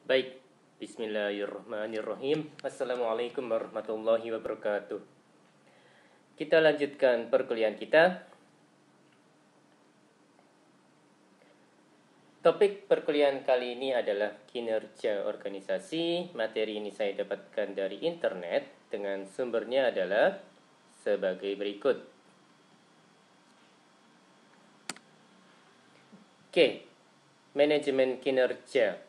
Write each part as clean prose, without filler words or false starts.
Baik, bismillahirrahmanirrahim. Assalamualaikum warahmatullahi wabarakatuh. Kita lanjutkan perkuliahan kita. Topik perkuliahan kali ini adalah kinerja organisasi. Materi ini saya dapatkan dari internet dengan sumbernya adalah sebagai berikut. Oke, manajemen kinerja.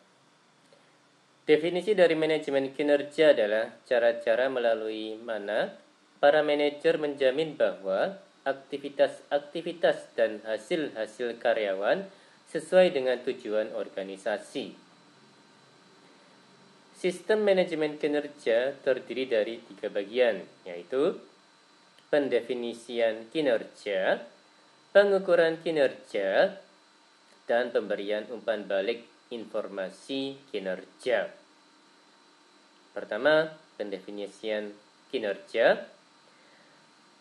Definisi dari manajemen kinerja adalah cara-cara melalui mana para manajer menjamin bahwa aktivitas-aktivitas dan hasil-hasil karyawan sesuai dengan tujuan organisasi. Sistem manajemen kinerja terdiri dari 3 bagian, yaitu pendefinisian kinerja, pengukuran kinerja, dan pemberian umpan balik informasi kinerja. Pertama, pendefinisian kinerja.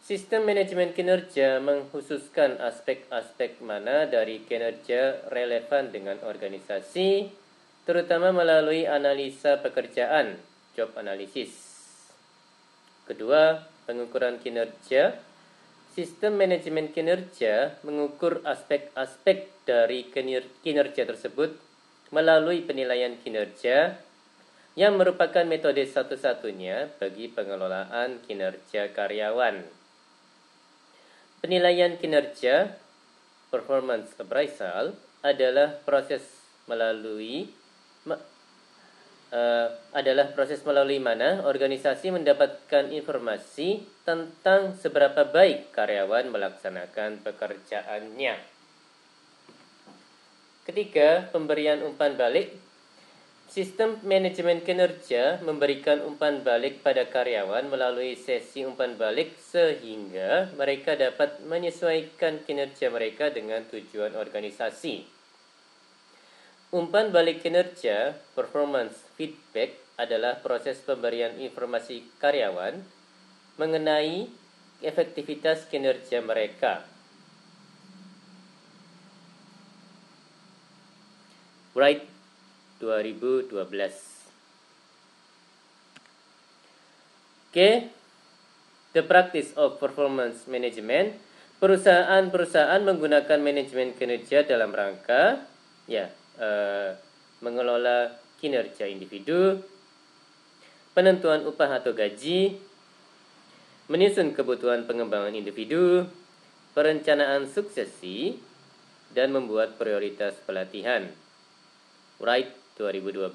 Sistem manajemen kinerja mengkhususkan aspek-aspek mana dari kinerja relevan dengan organisasi, terutama melalui analisa pekerjaan, job analysis. Kedua, pengukuran kinerja. Sistem manajemen kinerja mengukur aspek-aspek dari kinerja tersebut melalui penilaian kinerja yang merupakan metode satu-satunya bagi pengelolaan kinerja karyawan. Penilaian kinerja, performance appraisal, adalah proses melalui mana organisasi mendapatkan informasi tentang seberapa baik karyawan melaksanakan pekerjaannya. Ketiga, pemberian umpan balik. Sistem manajemen kinerja memberikan umpan balik pada karyawan melalui sesi umpan balik sehingga mereka dapat menyesuaikan kinerja mereka dengan tujuan organisasi. Umpan balik kinerja, performance feedback, adalah proses pemberian informasi karyawan mengenai efektivitas kinerja mereka. Wright 2012. Oke, the practice of performance management. Perusahaan-perusahaan menggunakan manajemen kinerja dalam rangka mengelola kinerja individu, penentuan upah atau gaji, menyusun kebutuhan pengembangan individu, perencanaan suksesi, dan membuat prioritas pelatihan. Wright 2012.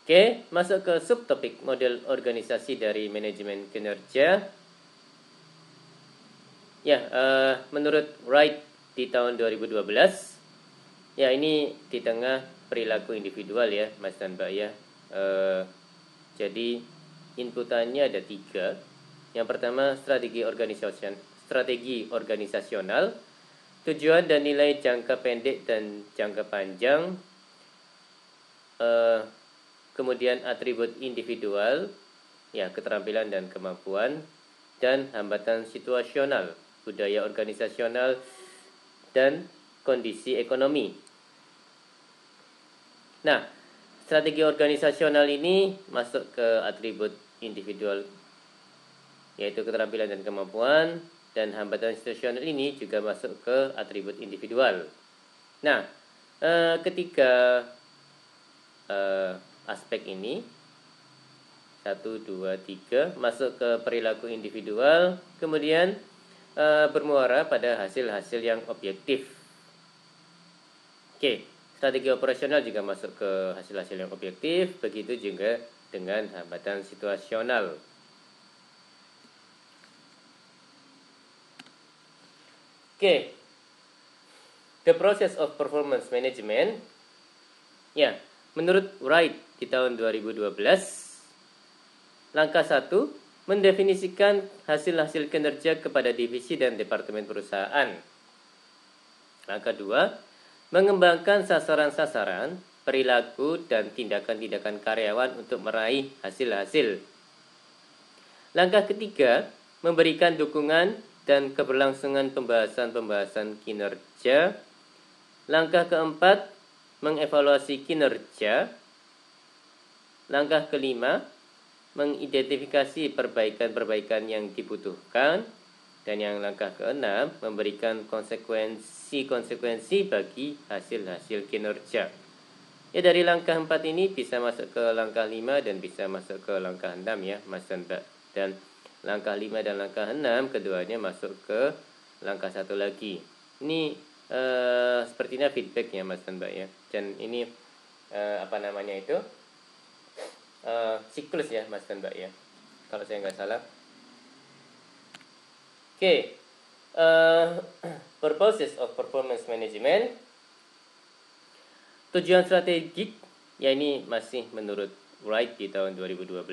Oke, masuk ke subtopik model organisasi dari manajemen kinerja. Menurut Wright di tahun 2012, ini di tengah perilaku individual ya, Mas dan Mbak ya. Jadi inputannya ada 3. Yang pertama, strategi organisasional, tujuan dan nilai jangka pendek dan jangka panjang, kemudian atribut individual, keterampilan dan kemampuan, dan hambatan situasional, budaya organisasional, dan kondisi ekonomi. Nah, strategi organisasional ini masuk ke atribut individual, yaitu keterampilan dan kemampuan, dan hambatan situasional ini juga masuk ke atribut individual. Nah, ketiga aspek ini 1, 2, 3 masuk ke perilaku individual, kemudian bermuara pada hasil-hasil yang objektif. Oke, strategi operasional juga masuk ke hasil-hasil yang objektif, begitu juga dengan hambatan situasional. Oke, the process of performance management. Menurut Wright di tahun 2012, langkah 1, mendefinisikan hasil-hasil kinerja kepada divisi dan departemen perusahaan. Langkah 2, mengembangkan sasaran-sasaran, perilaku, dan tindakan-tindakan karyawan untuk meraih hasil-hasil. Langkah ketiga, memberikan dukungan dan keberlangsungan pembahasan-pembahasan kinerja. Langkah keempat, mengevaluasi kinerja. Langkah kelima, mengidentifikasi perbaikan-perbaikan yang dibutuhkan. Dan yang langkah keenam, memberikan konsekuensi-konsekuensi bagi hasil-hasil kinerja. Ya, dari langkah 4 ini bisa masuk ke langkah 5 dan bisa masuk ke langkah 6 ya, Mas dan Mbak. Dan langkah 5 dan langkah 6 keduanya masuk ke langkah 1 lagi. Ini sepertinya feedback ya, Mas dan Mbak ya. Dan ini siklus ya, Mas dan Mbak ya, kalau saya nggak salah. Oke, purposes of performance management. Tujuan strategik, ya ini masih menurut Wright di tahun 2012.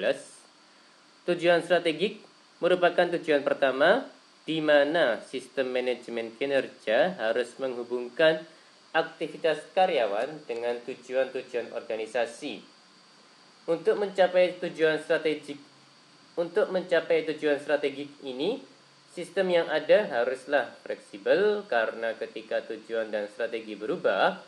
Tujuan strategik merupakan tujuan pertama di mana sistem manajemen kinerja harus menghubungkan aktivitas karyawan dengan tujuan-tujuan organisasi. Untuk mencapai tujuan strategik ini, sistem yang ada haruslah fleksibel karena ketika tujuan dan strategi berubah,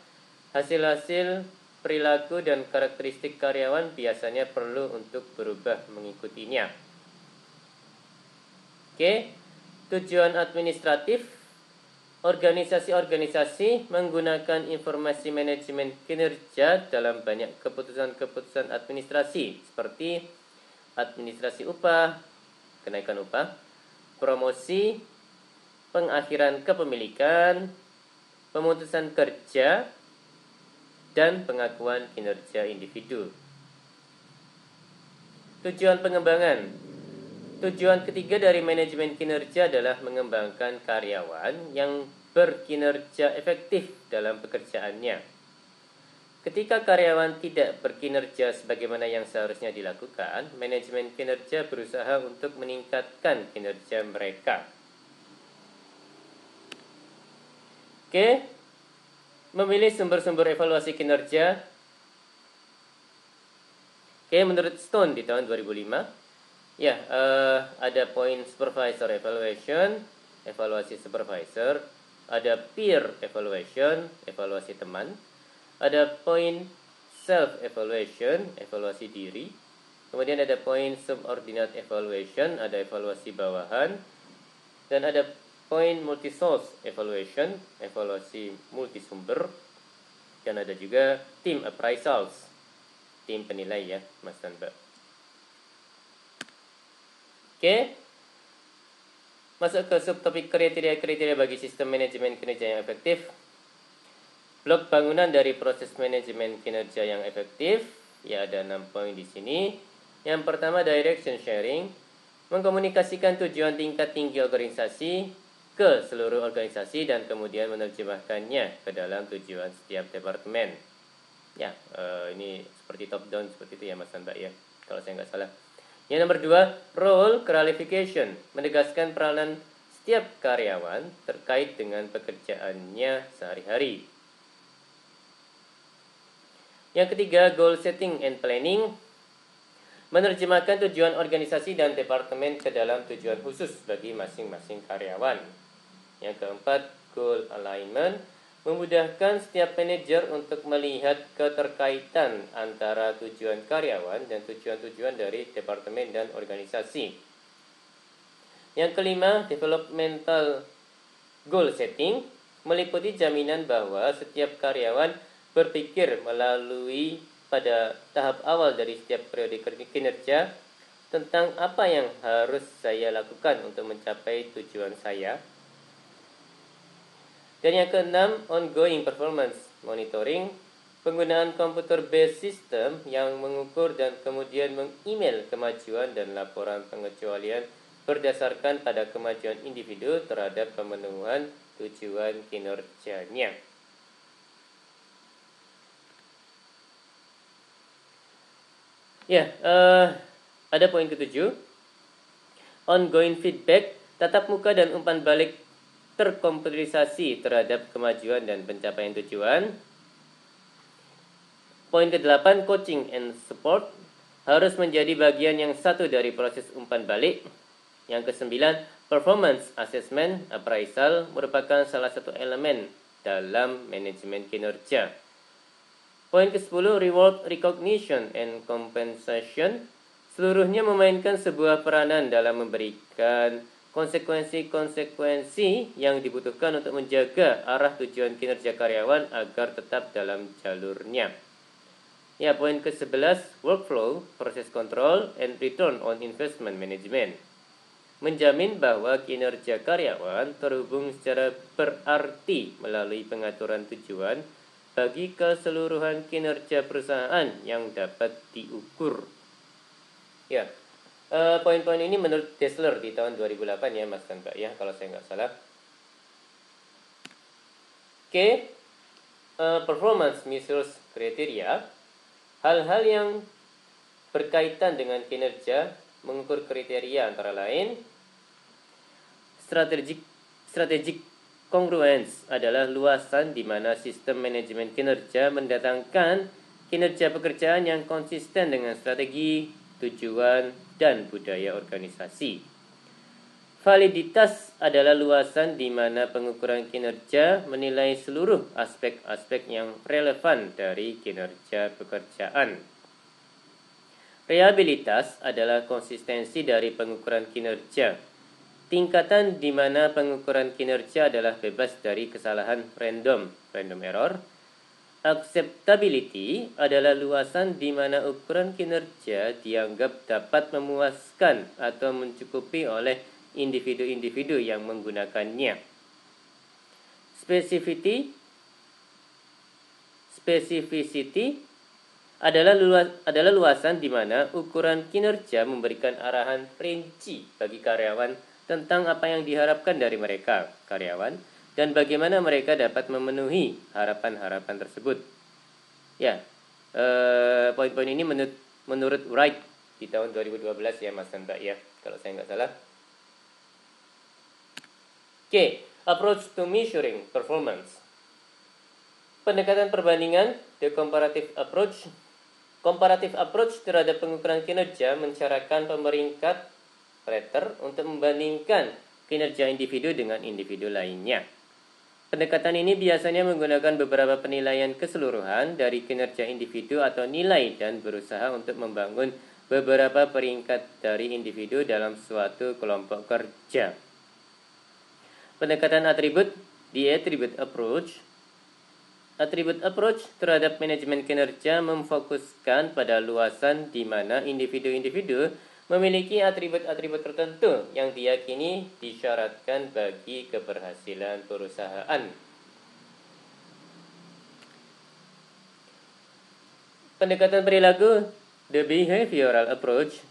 hasil-hasil perilaku dan karakteristik karyawan biasanya perlu untuk berubah mengikutinya. Oke, tujuan administratif. Organisasi-organisasi menggunakan informasi manajemen kinerja dalam banyak keputusan-keputusan administrasi seperti administrasi upah, kenaikan upah, promosi, pengakhiran kepemilikan, pemutusan kerja, dan pengakuan kinerja individu. Tujuan pengembangan. Tujuan ketiga dari manajemen kinerja adalah mengembangkan karyawan yang berkinerja efektif dalam pekerjaannya. Ketika karyawan tidak berkinerja sebagaimana yang seharusnya dilakukan, manajemen kinerja berusaha untuk meningkatkan kinerja mereka. Oke, memilih sumber-sumber evaluasi kinerja. Oke, menurut Stone di tahun 2005, ya, ada poin supervisor evaluation, evaluasi supervisor, ada peer evaluation, evaluasi teman, ada poin self evaluation, evaluasi diri, kemudian ada poin subordinate evaluation, ada evaluasi bawahan, dan ada poin multi-source evaluation, evaluasi multisumber, dan ada juga team appraisals, tim penilai ya, Mas dan Mbak. Oke, masuk ke subtopik kriteria-kriteria bagi sistem manajemen kinerja yang efektif. Blok bangunan dari proses manajemen kinerja yang efektif, ya ada 6 poin di sini. Yang pertama, direction sharing, mengkomunikasikan tujuan tingkat tinggi organisasi ke seluruh organisasi dan kemudian menerjemahkannya ke dalam tujuan setiap departemen. Ya, ini seperti top down seperti itu ya Mas dan Mbak ya, kalau saya nggak salah. Yang nomor 2, role clarification, menegaskan peranan setiap karyawan terkait dengan pekerjaannya sehari-hari. Yang ketiga, goal setting and planning, menerjemahkan tujuan organisasi dan departemen ke dalam tujuan khusus bagi masing-masing karyawan. Yang keempat, goal alignment, memudahkan setiap manajer untuk melihat keterkaitan antara tujuan karyawan dan tujuan-tujuan dari departemen dan organisasi. Yang kelima, developmental goal setting, meliputi jaminan bahwa setiap karyawan berpikir melalui pada tahap awal dari setiap periode kinerja tentang apa yang harus saya lakukan untuk mencapai tujuan saya. Dan yang keenam, ongoing performance monitoring, penggunaan computer-based system yang mengukur dan kemudian meng-email kemajuan dan laporan pengecualian berdasarkan pada kemajuan individu terhadap pemenuhan tujuan kinerjanya. Ya, ada poin ke-7, ongoing feedback, tatap muka dan umpan balik terkomputerisasi terhadap kemajuan dan pencapaian tujuan. Poin ke-8, coaching and support, harus menjadi bagian yang satu dari proses umpan balik. Yang ke-9, performance assessment appraisal merupakan salah satu elemen dalam manajemen kinerja. Poin ke-10, reward, recognition, and compensation. Seluruhnya memainkan sebuah peranan dalam memberikan konsekuensi-konsekuensi yang dibutuhkan untuk menjaga arah tujuan kinerja karyawan agar tetap dalam jalurnya. Ya, poin ke-11, workflow, proses kontrol, and return on investment management. Menjamin bahwa kinerja karyawan terhubung secara berarti melalui pengaturan tujuan bagi keseluruhan kinerja perusahaan yang dapat diukur. Ya, poin-poin ini menurut Dassler di tahun 2008 ya Mas dan Mbak ya, kalau saya nggak salah. Oke, performance measures criteria. Hal-hal yang berkaitan dengan kinerja mengukur kriteria antara lain strategic congruence adalah luasan di mana sistem manajemen kinerja mendatangkan kinerja pekerjaan yang konsisten dengan strategi, tujuan, dan budaya organisasi. Validitas adalah luasan di mana pengukuran kinerja menilai seluruh aspek-aspek yang relevan dari kinerja pekerjaan. Reliabilitas adalah konsistensi dari pengukuran kinerja. Tingkatan di mana pengukuran kinerja adalah bebas dari kesalahan random error. Acceptability adalah luasan di mana ukuran kinerja dianggap dapat memuaskan atau mencukupi oleh individu-individu yang menggunakannya. Specificity adalah luasan di mana ukuran kinerja memberikan arahan rinci bagi karyawan tentang apa yang diharapkan dari mereka, karyawan, dan bagaimana mereka dapat memenuhi harapan-harapan tersebut. Ya, poin-poin ini menurut Wright di tahun 2012 ya Mas dan Mbak ya, kalau saya nggak salah. Oke, approach to measuring performance. Pendekatan perbandingan, the comparative approach. Comparative approach terhadap pengukuran kinerja mencarahkan pemeringkat rater untuk membandingkan kinerja individu dengan individu lainnya. Pendekatan ini biasanya menggunakan beberapa penilaian keseluruhan dari kinerja individu atau nilai dan berusaha untuk membangun beberapa peringkat dari individu dalam suatu kelompok kerja. Pendekatan atribut, the attribute approach. Attribute approach terhadap manajemen kinerja memfokuskan pada luasan di mana individu-individu memiliki atribut-atribut tertentu yang diyakini disyaratkan bagi keberhasilan perusahaan. Pendekatan perilaku, the behavioral approach.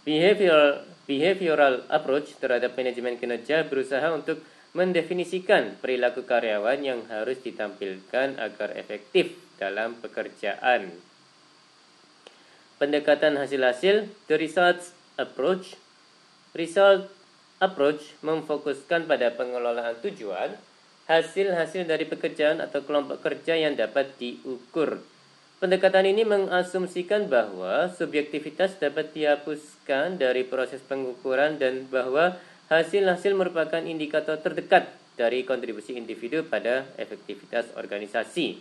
Behavioral approach terhadap manajemen kinerja berusaha untuk mendefinisikan perilaku karyawan yang harus ditampilkan agar efektif dalam pekerjaan. Pendekatan hasil-hasil, the results approach. Result approach memfokuskan pada pengelolaan tujuan, hasil-hasil dari pekerjaan atau kelompok kerja yang dapat diukur. Pendekatan ini mengasumsikan bahwa subjektivitas dapat dihapuskan dari proses pengukuran dan bahwa hasil-hasil merupakan indikator terdekat dari kontribusi individu pada efektivitas organisasi.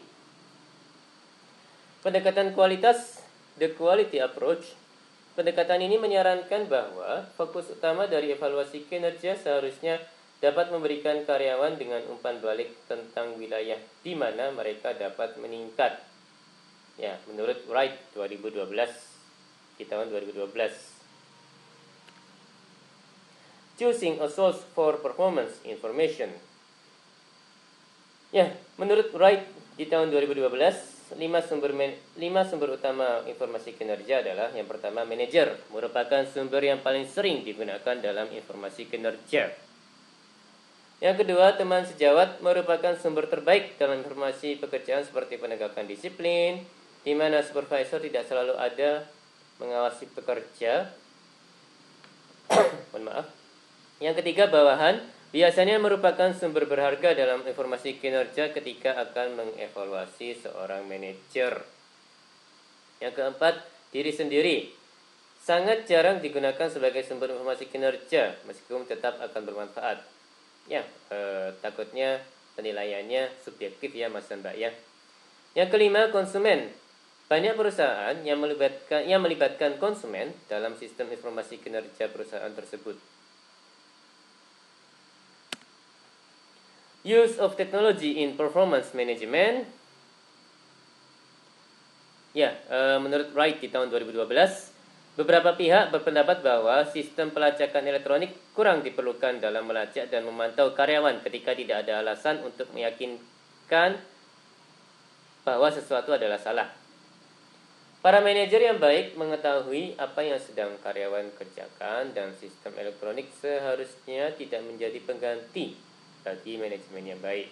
Pendekatan kualitas, the quality approach. Pendekatan ini menyarankan bahwa fokus utama dari evaluasi kinerja seharusnya dapat memberikan karyawan dengan umpan balik tentang wilayah di mana mereka dapat meningkat. Ya, menurut Wright 2012 di tahun 2012. Choosing a source for performance information. Ya, menurut Wright di tahun 2012 lima sumber utama informasi kinerja adalah yang pertama, manajer merupakan sumber yang paling sering digunakan dalam informasi kinerja. Yang kedua, teman sejawat merupakan sumber terbaik dalam informasi pekerjaan seperti penegakan disiplin, di mana supervisor tidak selalu ada mengawasi pekerja. Mohon maaf. Yang ketiga, bawahan biasanya merupakan sumber berharga dalam informasi kinerja ketika akan mengevaluasi seorang manajer. Yang keempat, diri sendiri sangat jarang digunakan sebagai sumber informasi kinerja meskipun tetap akan bermanfaat. Ya, takutnya penilaiannya subjektif ya Mas dan Mbak ya. Yang kelima, konsumen. Banyak perusahaan yang melibatkan konsumen dalam sistem informasi kinerja perusahaan tersebut. Use of technology in performance management. Ya, menurut Wright di tahun 2012, beberapa pihak berpendapat bahwa sistem pelacakan elektronik kurang diperlukan dalam melacak dan memantau karyawan ketika tidak ada alasan untuk meyakinkan bahwa sesuatu adalah salah. Para manajer yang baik mengetahui apa yang sedang karyawan kerjakan dan sistem elektronik seharusnya tidak menjadi pengganti bagi manajemen yang baik.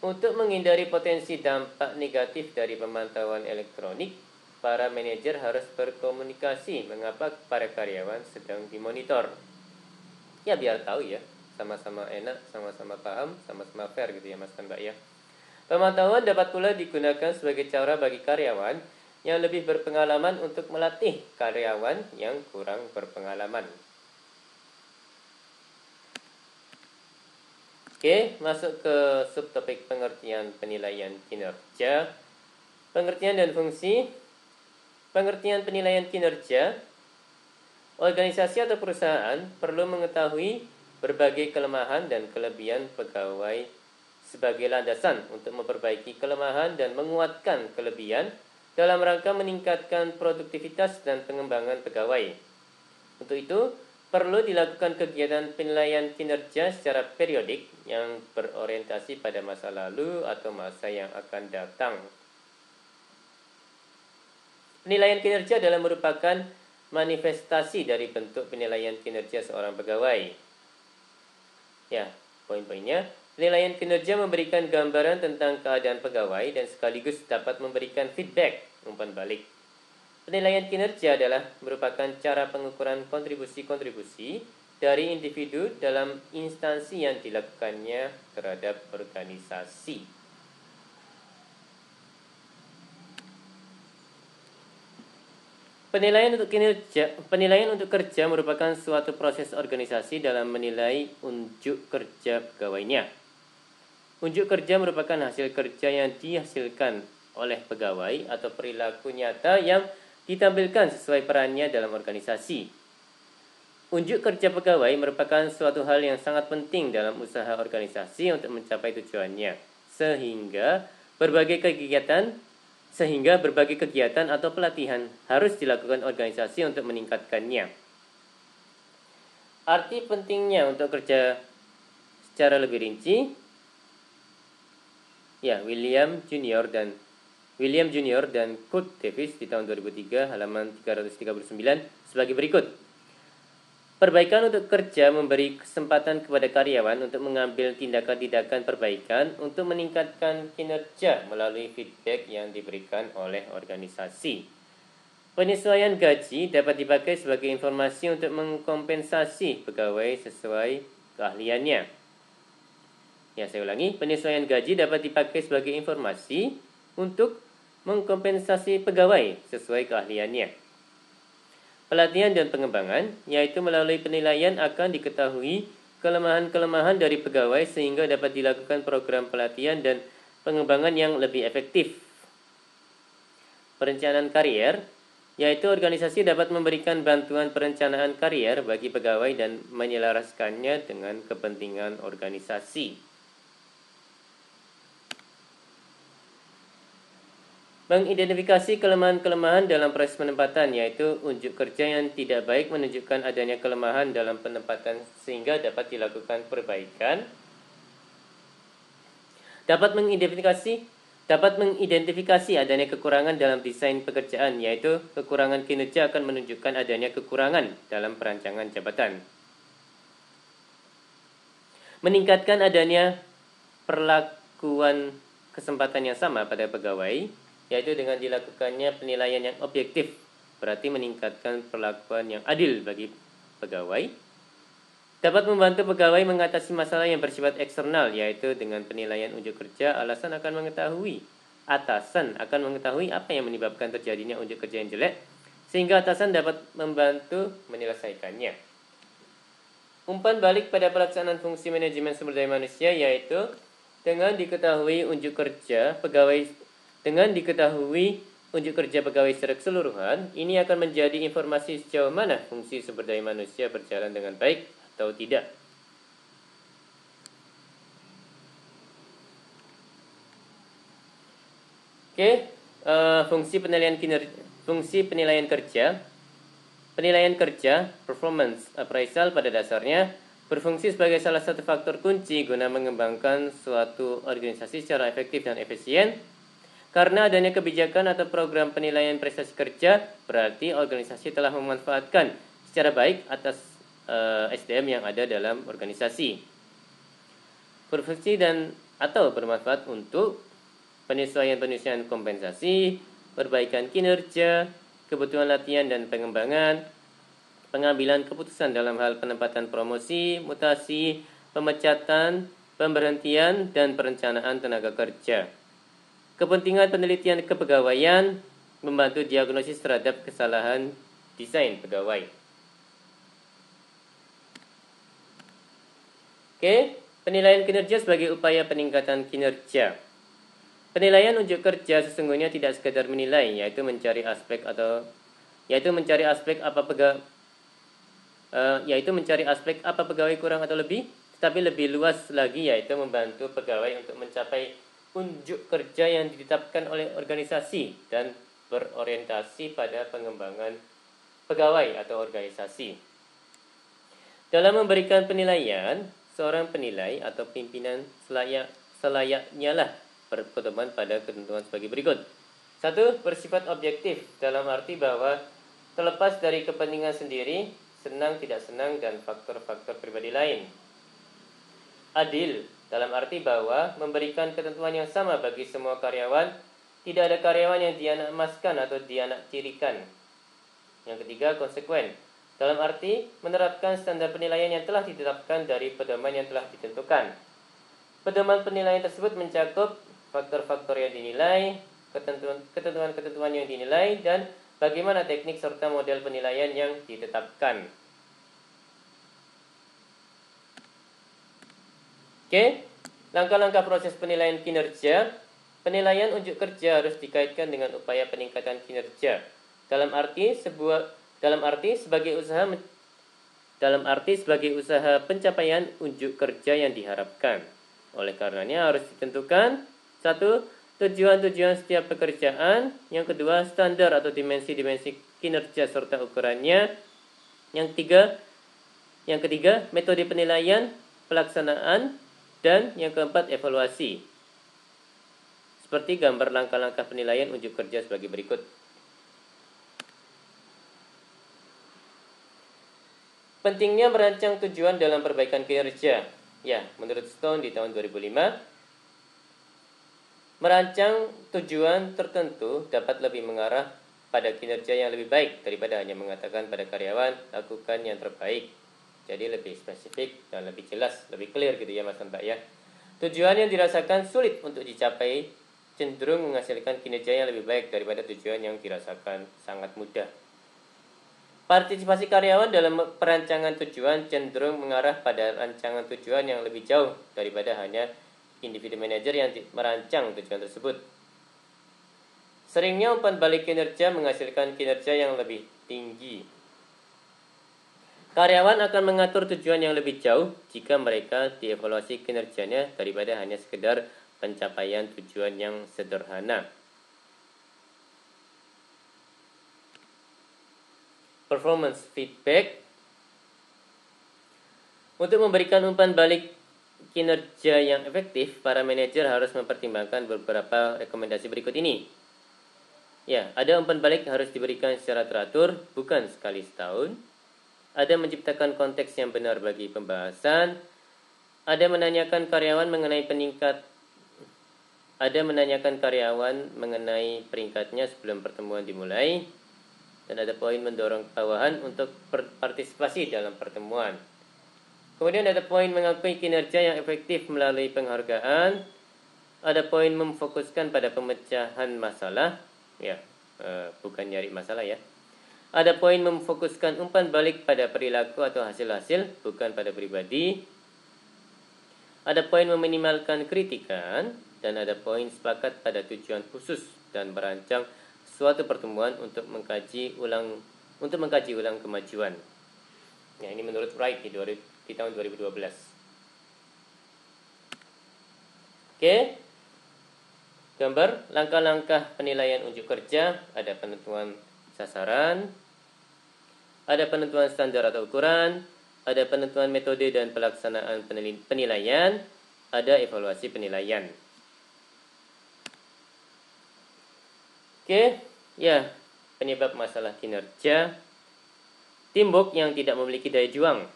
Untuk menghindari potensi dampak negatif dari pemantauan elektronik, para manajer harus berkomunikasi mengapa para karyawan sedang dimonitor. Ya biar tahu ya, sama-sama enak, sama-sama paham, sama-sama fair gitu ya Mas dan Mbak ya. Pemantauan dapat pula digunakan sebagai cara bagi karyawan yang lebih berpengalaman untuk melatih karyawan yang kurang berpengalaman. Oke, masuk ke subtopik pengertian penilaian kinerja. Pengertian dan fungsi. Pengertian penilaian kinerja. Organisasi atau perusahaan perlu mengetahui berbagai kelemahan dan kelebihan pegawai sebagai landasan untuk memperbaiki kelemahan dan menguatkan kelebihan dalam rangka meningkatkan produktivitas dan pengembangan pegawai. Untuk itu, perlu dilakukan kegiatan penilaian kinerja secara periodik yang berorientasi pada masa lalu atau masa yang akan datang. Penilaian kinerja adalah merupakan manifestasi dari bentuk penilaian kinerja seorang pegawai. Ya, poin-poinnya. Penilaian kinerja memberikan gambaran tentang keadaan pegawai dan sekaligus dapat memberikan feedback, umpan balik. Penilaian kinerja adalah merupakan cara pengukuran kontribusi-kontribusi dari individu dalam instansi yang dilakukannya terhadap organisasi. Penilaian untuk kerja merupakan suatu proses organisasi dalam menilai unjuk kerja pegawainya. Unjuk kerja merupakan hasil kerja yang dihasilkan oleh pegawai atau perilaku nyata yang ditampilkan sesuai perannya dalam organisasi. Unjuk kerja pegawai merupakan suatu hal yang sangat penting dalam usaha organisasi untuk mencapai tujuannya, sehingga berbagai kegiatan atau pelatihan harus dilakukan organisasi untuk meningkatkannya. Arti pentingnya untuk kerja secara lebih rinci, ya, William Junior dan Kurt Davis di tahun 2003 halaman 339 sebagai berikut. Perbaikan untuk kerja memberi kesempatan kepada karyawan untuk mengambil tindakan-tindakan perbaikan untuk meningkatkan kinerja melalui feedback yang diberikan oleh organisasi. Penyesuaian gaji dapat dipakai sebagai informasi untuk mengkompensasi pegawai sesuai keahliannya. Ya, saya ulangi, penyesuaian gaji dapat dipakai sebagai informasi untuk mengkompensasi pegawai sesuai keahliannya. Pelatihan dan pengembangan, yaitu melalui penilaian akan diketahui kelemahan-kelemahan dari pegawai sehingga dapat dilakukan program pelatihan dan pengembangan yang lebih efektif. Perencanaan karier, yaitu organisasi dapat memberikan bantuan perencanaan karier bagi pegawai dan menyelaraskannya dengan kepentingan organisasi. Mengidentifikasi kelemahan-kelemahan dalam proses penempatan, yaitu unjuk kerja yang tidak baik menunjukkan adanya kelemahan dalam penempatan sehingga dapat dilakukan perbaikan. Dapat mengidentifikasi adanya kekurangan dalam desain pekerjaan, yaitu kekurangan kinerja akan menunjukkan adanya kekurangan dalam perancangan jabatan. Meningkatkan adanya perlakuan kesempatan yang sama pada pegawai, yaitu dengan dilakukannya penilaian yang objektif, berarti meningkatkan perlakuan yang adil bagi pegawai. Dapat membantu pegawai mengatasi masalah yang bersifat eksternal, yaitu dengan penilaian unjuk kerja, atasan akan mengetahui apa yang menyebabkan terjadinya unjuk kerja yang jelek, sehingga atasan dapat membantu menyelesaikannya. Umpan balik pada pelaksanaan fungsi manajemen sumber daya manusia, yaitu dengan diketahui unjuk kerja, pegawai Dengan diketahui unjuk kerja pegawai secara keseluruhan, ini akan menjadi informasi sejauh mana fungsi sumber daya manusia berjalan dengan baik atau tidak. Oke, fungsi penilaian kerja. Penilaian kerja, performance appraisal pada dasarnya berfungsi sebagai salah satu faktor kunci guna mengembangkan suatu organisasi secara efektif dan efisien. Karena adanya kebijakan atau program penilaian prestasi kerja, berarti organisasi telah memanfaatkan secara baik atas SDM yang ada dalam organisasi. Berfungsi dan atau bermanfaat untuk penyesuaian kompensasi, perbaikan kinerja, kebutuhan latihan dan pengembangan, pengambilan keputusan dalam hal penempatan promosi, mutasi, pemecatan, pemberhentian, dan perencanaan tenaga kerja. Kepentingan penelitian kepegawaian, membantu diagnosis terhadap kesalahan desain pegawai. Oke, penilaian kinerja sebagai upaya peningkatan kinerja. Penilaian unjuk kerja sesungguhnya tidak sekedar menilai, yaitu mencari aspek apa pegawai kurang atau lebih, tetapi lebih luas lagi yaitu membantu pegawai untuk mencapai unjuk kerja yang ditetapkan oleh organisasi dan berorientasi pada pengembangan pegawai atau organisasi. Dalam memberikan penilaian, seorang penilai atau pimpinan selayaknya lah berpedoman pada ketentuan sebagai berikut. 1. Bersifat objektif, dalam arti bahwa terlepas dari kepentingan sendiri, senang tidak senang, dan faktor-faktor pribadi lain. Adil, dalam arti bahwa memberikan ketentuan yang sama bagi semua karyawan, tidak ada karyawan yang dianak emaskan atau dianak tirikan. Yang ketiga, konsekuen, dalam arti menerapkan standar penilaian yang telah ditetapkan dari pedoman yang telah ditentukan. Pedoman penilaian tersebut mencakup faktor-faktor yang dinilai, ketentuan-ketentuan yang dinilai, dan bagaimana teknik serta model penilaian yang ditetapkan. Oke, langkah-langkah proses penilaian kinerja. Penilaian unjuk kerja harus dikaitkan dengan upaya peningkatan kinerja. Dalam arti sebagai usaha pencapaian unjuk kerja yang diharapkan. Oleh karenanya harus ditentukan 1. Tujuan-tujuan setiap pekerjaan. Yang kedua, standar atau dimensi-dimensi kinerja serta ukurannya. Yang ketiga, metode penilaian, pelaksanaan, dan yang keempat, evaluasi. Seperti gambar langkah-langkah penilaian unjuk kerja sebagai berikut. Pentingnya merancang tujuan dalam perbaikan kinerja. Ya, menurut Stone di tahun 2005, merancang tujuan tertentu dapat lebih mengarah pada kinerja yang lebih baik daripada hanya mengatakan pada karyawan, lakukan yang terbaik. Jadi lebih spesifik dan lebih jelas, lebih clear gitu ya Mas Mbak ya. Tujuan yang dirasakan sulit untuk dicapai cenderung menghasilkan kinerja yang lebih baik daripada tujuan yang dirasakan sangat mudah. Partisipasi karyawan dalam perancangan tujuan cenderung mengarah pada rancangan tujuan yang lebih jauh daripada hanya individu manajer yang merancang tujuan tersebut. Seringnya umpan balik kinerja menghasilkan kinerja yang lebih tinggi. Karyawan akan mengatur tujuan yang lebih jauh jika mereka dievaluasi kinerjanya daripada hanya sekedar pencapaian tujuan yang sederhana. Performance feedback. Untuk memberikan umpan balik kinerja yang efektif, para manajer harus mempertimbangkan beberapa rekomendasi berikut ini. Ya, ada umpan balik harus diberikan secara teratur, bukan sekali setahun. Ada menciptakan konteks yang benar bagi pembahasan. Ada menanyakan karyawan mengenai peringkatnya sebelum pertemuan dimulai. Dan ada poin mendorong bawahan untuk berpartisipasi dalam pertemuan. Kemudian ada poin mengakui kinerja yang efektif melalui penghargaan. Ada poin memfokuskan pada pemecahan masalah. Ya, bukan nyari masalah ya. Ada poin memfokuskan umpan balik pada perilaku atau hasil-hasil, bukan pada pribadi. Ada poin meminimalkan kritikan. dan ada poin sepakat pada tujuan khusus dan merancang suatu pertemuan untuk mengkaji ulang kemajuan. Ya, ini menurut Wright di tahun 2012. Oke. Gambar langkah-langkah penilaian unjuk kerja, ada penentuan sasaran, ada penentuan standar atau ukuran, ada penentuan metode dan pelaksanaan penilaian, ada evaluasi penilaian. Oke, ya, penyebab masalah kinerja, teamwork yang tidak memiliki daya juang,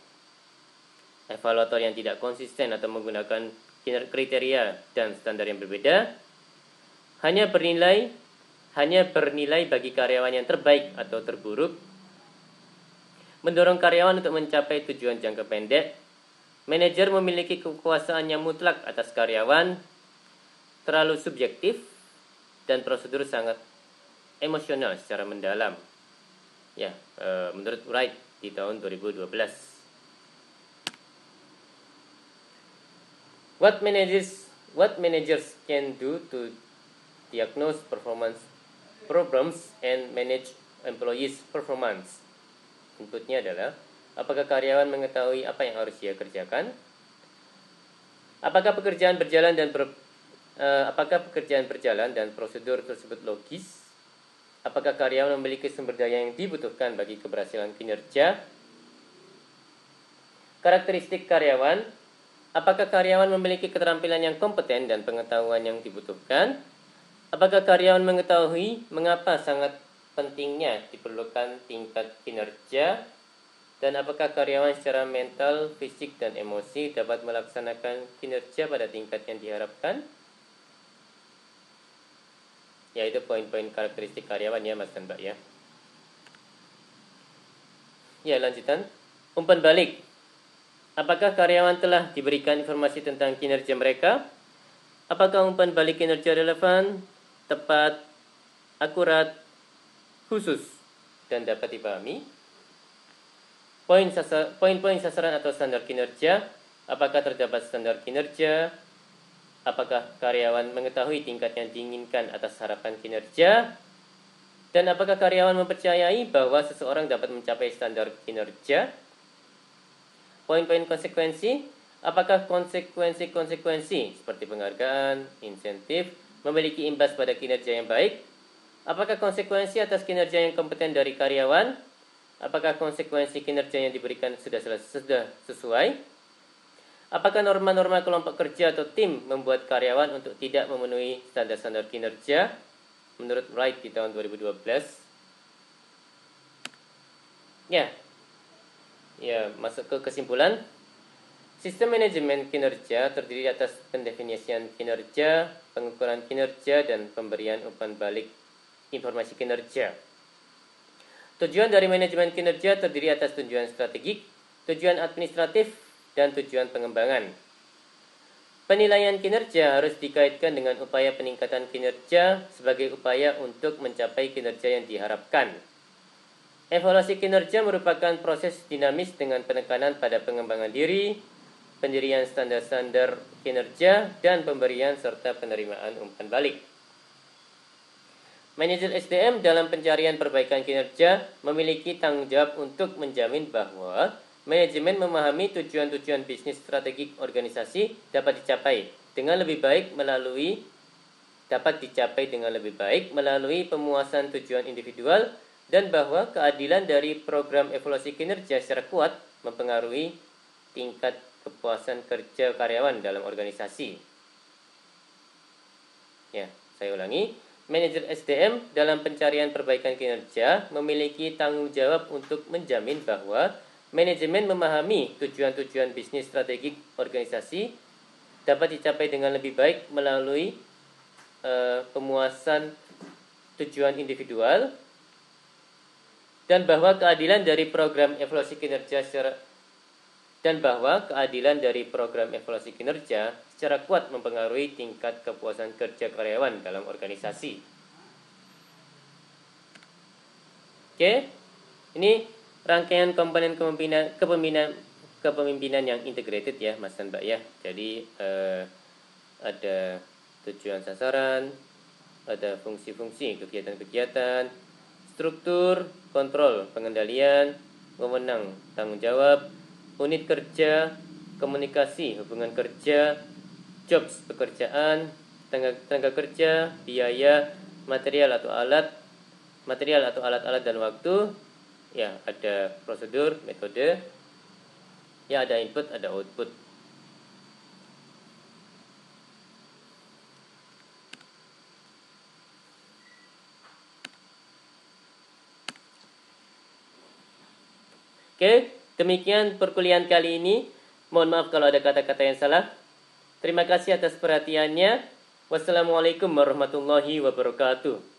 evaluator yang tidak konsisten atau menggunakan kriteria dan standar yang berbeda, hanya bernilai bagi karyawan yang terbaik atau terburuk, mendorong karyawan untuk mencapai tujuan jangka pendek, manajer memiliki kekuasaan yang mutlak atas karyawan, terlalu subjektif, dan prosedur sangat emosional secara mendalam. Ya, menurut Wright di tahun 2012. What managers can do to diagnose performance problems and manage employees' performance. Inputnya adalah, apakah karyawan mengetahui apa yang harus dia kerjakan? Apakah pekerjaan berjalan dan prosedur tersebut logis? Apakah karyawan memiliki sumber daya yang dibutuhkan bagi keberhasilan kinerja? Karakteristik karyawan. Apakah karyawan memiliki keterampilan yang kompeten dan pengetahuan yang dibutuhkan? Apakah karyawan mengetahui mengapa sangat pentingnya diperlukan tingkat kinerja? Dan apakah karyawan secara mental, fisik, dan emosi dapat melaksanakan kinerja pada tingkat yang diharapkan? Yaitu poin-poin karakteristik karyawan ya Mas dan Mbak ya. Ya, lanjutan. Umpan balik. Apakah karyawan telah diberikan informasi tentang kinerja mereka? Apakah umpan balik kinerja relevan, tepat, akurat, khusus, dan dapat dipahami? Poin-poin sasaran atau standar kinerja. Apakah terdapat standar kinerja? Apakah karyawan mengetahui tingkat yang diinginkan atas harapan kinerja? Dan apakah karyawan mempercayai bahwa seseorang dapat mencapai standar kinerja? Poin-poin konsekuensi. Apakah konsekuensi seperti penghargaan, insentif, memiliki imbas pada kinerja yang baik? Apakah konsekuensi atas kinerja yang kompeten dari karyawan? Apakah konsekuensi kinerja yang diberikan sudah sesuai? Apakah norma-norma kelompok kerja atau tim membuat karyawan untuk tidak memenuhi standar-standar kinerja? Menurut Wright di tahun 2012. Ya, masuk ke kesimpulan. Sistem manajemen kinerja terdiri atas pendefinisian kinerja, pengukuran kinerja, dan pemberian umpan balik informasi kinerja. Tujuan dari manajemen kinerja terdiri atas tujuan strategik, tujuan administratif, dan tujuan pengembangan. Penilaian kinerja harus dikaitkan dengan upaya peningkatan kinerja sebagai upaya untuk mencapai kinerja yang diharapkan. Evaluasi kinerja merupakan proses dinamis dengan penekanan pada pengembangan diri, pendirian standar-standar kinerja, dan pemberian serta penerimaan umpan balik. Manajer SDM dalam pencarian perbaikan kinerja memiliki tanggung jawab untuk menjamin bahwa manajemen memahami tujuan-tujuan bisnis strategik organisasi dapat dicapai dengan lebih baik melalui pemuasan tujuan individual, dan bahwa keadilan dari program evaluasi kinerja secara kuat mempengaruhi tingkat kepuasan kerja karyawan dalam organisasi. Ya, saya ulangi. Manajer SDM dalam pencarian perbaikan kinerja memiliki tanggung jawab untuk menjamin bahwa manajemen memahami tujuan-tujuan bisnis strategik organisasi dapat dicapai dengan lebih baik melalui pemuasan tujuan individual, dan bahwa keadilan dari program evaluasi kinerja secara kuat mempengaruhi tingkat kepuasan kerja karyawan dalam organisasi. Oke, ini rangkaian komponen kepemimpinan yang integrated ya Mas dan Mbak ya. Jadi ada tujuan sasaran, ada fungsi-fungsi kegiatan-kegiatan, struktur, kontrol, pengendalian, wewenang, tanggung jawab, unit kerja, komunikasi, hubungan kerja, jobs, pekerjaan, tenaga kerja, biaya, material atau alat-alat dan waktu. Ya, ada prosedur, metode. Ya, ada input, ada output. Oke, demikian perkuliahan kali ini. Mohon maaf kalau ada kata-kata yang salah. Terima kasih atas perhatiannya. Wassalamualaikum warahmatullahi wabarakatuh.